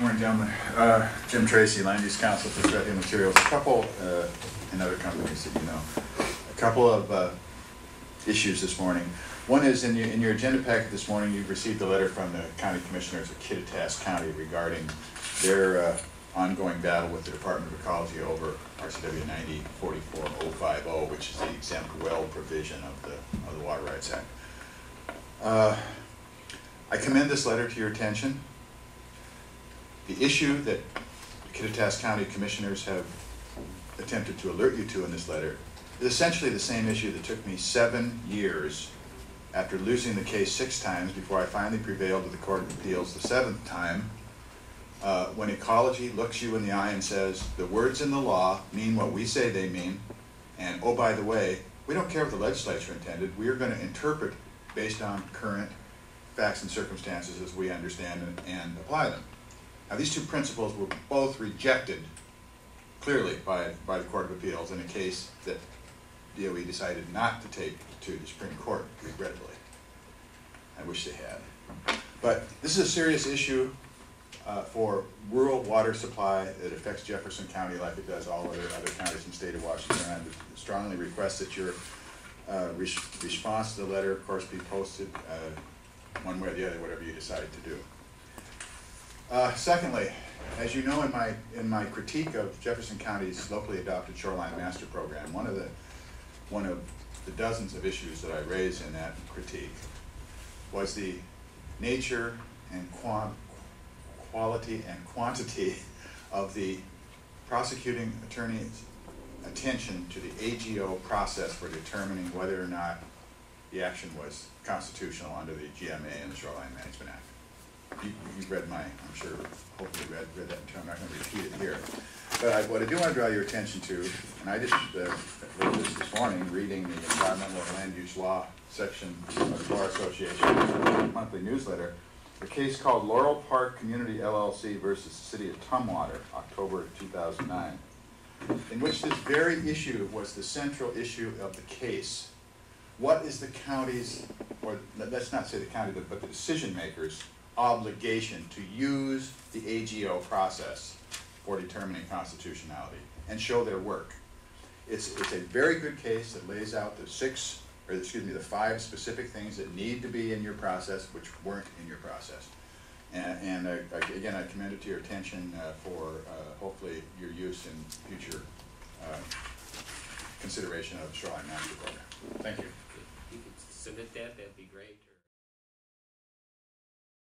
Morning, gentlemen. Jim Tracy, Land Use Council for Threat Hill Materials. A couple, and other companies that you know. A couple of issues this morning. One is in your agenda packet this morning, you've received a letter from the county commissioners of Kittitas County regarding their ongoing battle with the Department of Ecology over RCW 90-44050, which is the exempt well provision of the Water Rights Act. I commend this letter to your attention. The issue that the Kittitas County Commissioners have attempted to alert you to in this letter is essentially the same issue that took me 7 years after losing the case 6 times before I finally prevailed with the Court of Appeals the 7th time, when ecology looks you in the eye and says, the words in the law mean what we say they mean, and oh, by the way, we don't care what the legislature intended, we are going to interpret based on current facts and circumstances as we understand and apply them. Now, these two principles were both rejected clearly by the Court of Appeals in a case that DOE decided not to take to the Supreme Court, regrettably. I wish they had. But this is a serious issue for rural water supply that affects Jefferson County like it does all other counties in the state of Washington. I strongly request that your response to the letter, of course, be posted one way or the other, whatever you decide to do. Secondly, as you know, in my critique of Jefferson County's locally adopted shoreline master program, one of the dozens of issues that I raised in that critique was the nature and quality and quantity of the prosecuting attorney's attention to the AGO process for determining whether or not the action was constitutional under the GMA and the Shoreline Management Act. You've read I'm sure, hopefully read that too. I'm not going to repeat it here. But what I do want to draw your attention to, and I just wrote this morning, reading the Environmental and Land Use Law section of the Bar Association's monthly newsletter, a case called Laurel Park Community LLC versus the City of Tumwater, October 2009, in which this very issue was the central issue of the case. What is the county's, or let's not say the county, but the decision makers' obligation to use the AGO process for determining constitutionality and show their work? It's a very good case that lays out the 5 specific things that need to be in your process, which weren't in your process. And again, I commend it to your attention for hopefully your use in future consideration of the Shoreline Master Program. Thank you. If you could submit that, that'd be great.